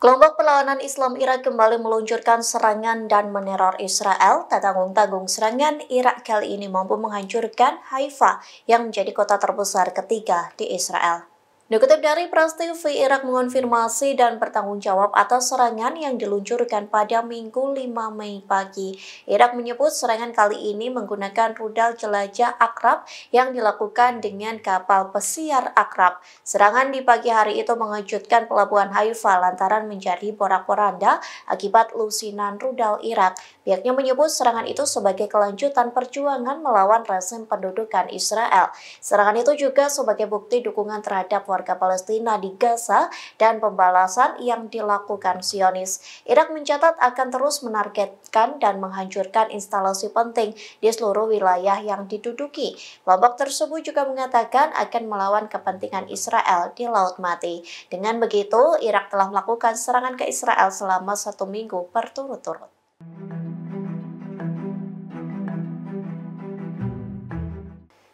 Kelompok perlawanan Islam Irak kembali meluncurkan serangan dan meneror Israel. Tak tanggung-tanggung serangan Irak kali ini mampu menghancurkan Haifa yang menjadi kota terbesar ketiga di Israel. Dikutip dari Press TV, Irak mengonfirmasi dan bertanggung jawab atas serangan yang diluncurkan pada Minggu 5 Mei pagi. Irak menyebut serangan kali ini menggunakan rudal jelajah Akrab yang dilakukan dengan kapal pesiar Akrab. Serangan di pagi hari itu mengejutkan pelabuhan Haifa lantaran menjadi porak-poranda akibat lusinan rudal Irak. Pihaknya menyebut serangan itu sebagai kelanjutan perjuangan melawan rezim pendudukan Israel. Serangan itu juga sebagai bukti dukungan terhadap warga Palestina di Gaza dan pembalasan yang dilakukan Zionis. Irak mencatat akan terus menargetkan dan menghancurkan instalasi penting di seluruh wilayah yang diduduki. Kelompok tersebut juga mengatakan akan melawan kepentingan Israel di Laut Mati. Dengan begitu, Irak telah melakukan serangan ke Israel selama 1 minggu berturut-turut.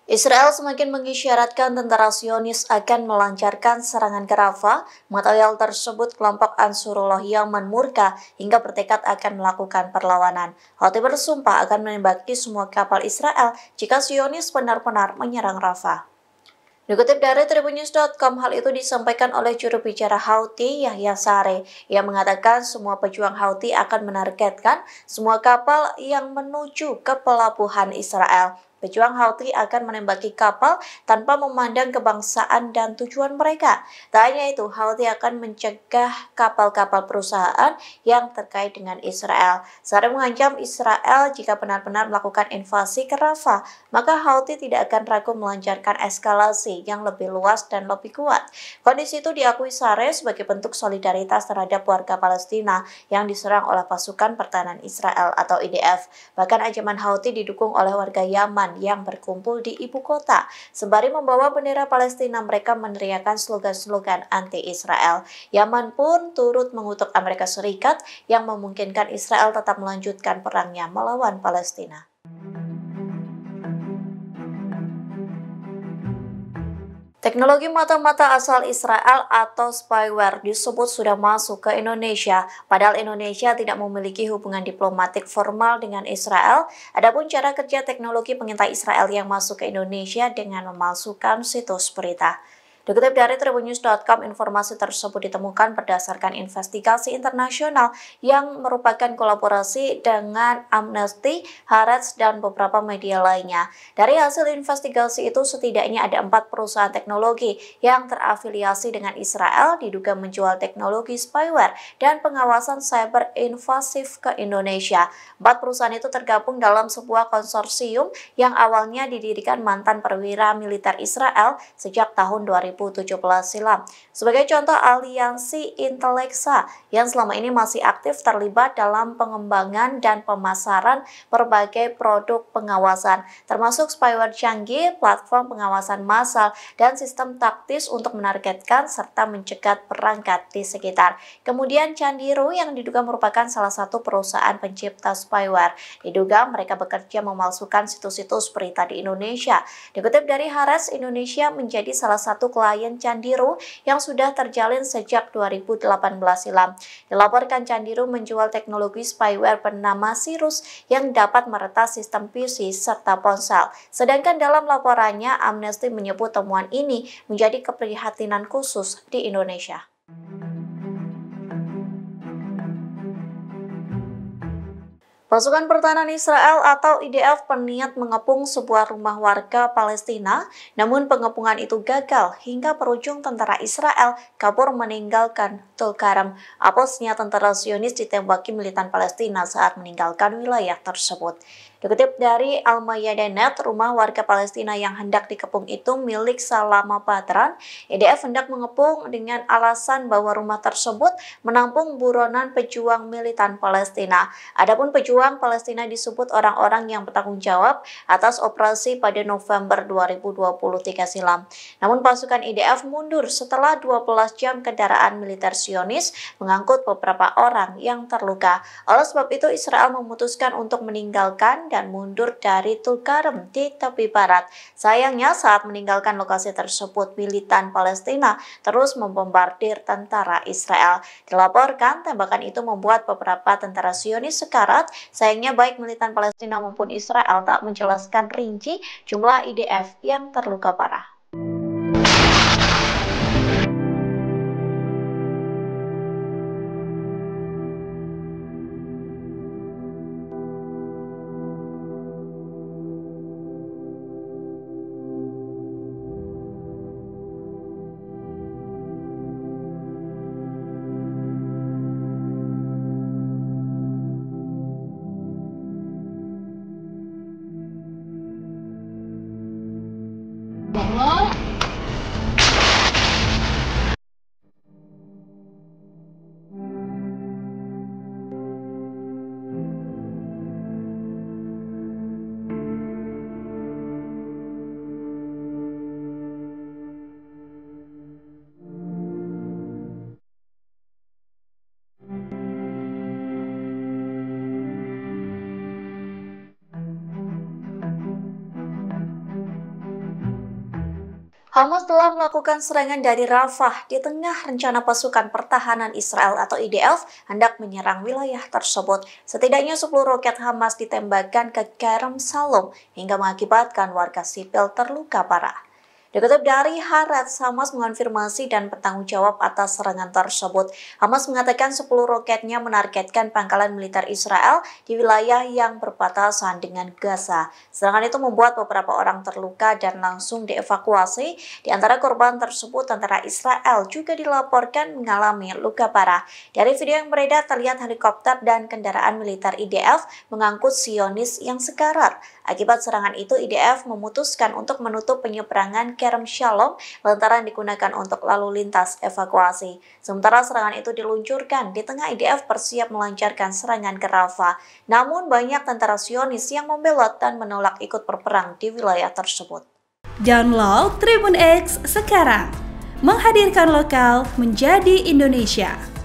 Israel semakin mengisyaratkan tentara Zionis akan melancarkan serangan ke Rafah. Material tersebut kelompok Ansarullah Yaman murka hingga bertekad akan melakukan perlawanan. Houthi bersumpah akan menembaki semua kapal Israel jika Zionis benar-benar menyerang Rafah. Dikutip dari tribunnews.com, hal itu disampaikan oleh juru bicara Houthi Yahya Saree. Ia mengatakan semua pejuang Houthi akan menargetkan semua kapal yang menuju ke pelabuhan Israel. Pejuang Houthi akan menembaki kapal tanpa memandang kebangsaan dan tujuan mereka. Tak hanya itu, Houthi akan mencegah kapal-kapal perusahaan yang terkait dengan Israel. Saree mengancam Israel jika benar-benar melakukan invasi ke Rafah, maka Houthi tidak akan ragu melancarkan eskalasi yang lebih luas dan lebih kuat. Kondisi itu diakui Saree sebagai bentuk solidaritas terhadap warga Palestina yang diserang oleh pasukan pertahanan Israel atau IDF. Bahkan ancaman Houthi didukung oleh warga Yaman yang berkumpul di ibu kota. Sembari membawa bendera Palestina, mereka meneriakkan slogan-slogan anti-Israel. Yaman pun turut mengutuk Amerika Serikat yang memungkinkan Israel tetap melanjutkan perangnya melawan Palestina. Teknologi mata-mata asal Israel atau spyware disebut sudah masuk ke Indonesia, padahal Indonesia tidak memiliki hubungan diplomatik formal dengan Israel. Adapun cara kerja teknologi pengintai Israel yang masuk ke Indonesia dengan memalsukan situs berita. Dikutip dari tribunnews.com, informasi tersebut ditemukan berdasarkan investigasi internasional yang merupakan kolaborasi dengan Amnesty, Haaretz, dan beberapa media lainnya. Dari hasil investigasi itu, setidaknya ada 4 perusahaan teknologi yang terafiliasi dengan Israel diduga menjual teknologi spyware dan pengawasan cyber invasif ke Indonesia. 4 perusahaan itu tergabung dalam sebuah konsorsium yang awalnya didirikan mantan perwira militer Israel sejak tahun 2017 silam. Sebagai contoh, aliansi Intelexa yang selama ini masih aktif terlibat dalam pengembangan dan pemasaran berbagai produk pengawasan, termasuk spyware canggih, platform pengawasan massal, dan sistem taktis untuk menargetkan serta mencegat perangkat di sekitar. Kemudian Candiru yang diduga merupakan salah satu perusahaan pencipta spyware. Diduga mereka bekerja memalsukan situs-situs berita di Indonesia. Dikutip dari Haaretz, Indonesia menjadi salah satu klien Candiru yang sudah terjalin sejak 2018 silam. Dilaporkan Candiru menjual teknologi spyware bernama Sirus yang dapat meretas sistem PC serta ponsel. Sedangkan dalam laporannya, Amnesty menyebut temuan ini menjadi keprihatinan khusus di Indonesia. Pasukan Pertahanan Israel atau IDF berniat mengepung sebuah rumah warga Palestina, namun pengepungan itu gagal hingga berujung tentara Israel kabur meninggalkan Tulkarem. Apesnya tentara Zionis ditembaki militan Palestina saat meninggalkan wilayah tersebut. Dikutip dari Al-Mayadeen, rumah warga Palestina yang hendak dikepung itu milik Salama Badran. IDF hendak mengepung dengan alasan bahwa rumah tersebut menampung buronan pejuang militan Palestina. Adapun pejuang Palestina disebut orang-orang yang bertanggung jawab atas operasi pada November 2023 silam. Namun pasukan IDF mundur setelah 12 jam kendaraan militer Zionis mengangkut beberapa orang yang terluka. Oleh sebab itu Israel memutuskan untuk meninggalkan Selatan dan mundur dari Tulkarem di tepi barat. Sayangnya saat meninggalkan lokasi tersebut, militan Palestina terus membombardir tentara Israel. Dilaporkan tembakan itu membuat beberapa tentara Zionis sekarat. Sayangnya baik militan Palestina maupun Israel tak menjelaskan rinci jumlah IDF yang terluka parah. Hamas telah melakukan serangan dari Rafah di tengah rencana pasukan pertahanan Israel atau IDF hendak menyerang wilayah tersebut. Setidaknya 10 roket Hamas ditembakkan ke Kerem Shalom hingga mengakibatkan warga sipil terluka parah. Dikutip dari Haaretz, Hamas mengonfirmasi dan bertanggung jawab atas serangan tersebut. Hamas mengatakan 10 roketnya menargetkan pangkalan militer Israel di wilayah yang berbatasan dengan Gaza. Serangan itu membuat beberapa orang terluka dan langsung dievakuasi. Di antara korban tersebut, tentara Israel juga dilaporkan mengalami luka parah. Dari video yang beredar terlihat helikopter dan kendaraan militer IDF mengangkut Zionis yang sekarat. Akibat serangan itu, IDF memutuskan untuk menutup penyeberangan Kerem Shalom lantaran digunakan untuk lalu lintas evakuasi. Sementara serangan itu diluncurkan di tengah IDF bersiap melancarkan serangan ke Rafah. Namun banyak tentara Zionis yang membelot dan menolak ikut berperang di wilayah tersebut. Download Tribun X sekarang, menghadirkan lokal menjadi Indonesia.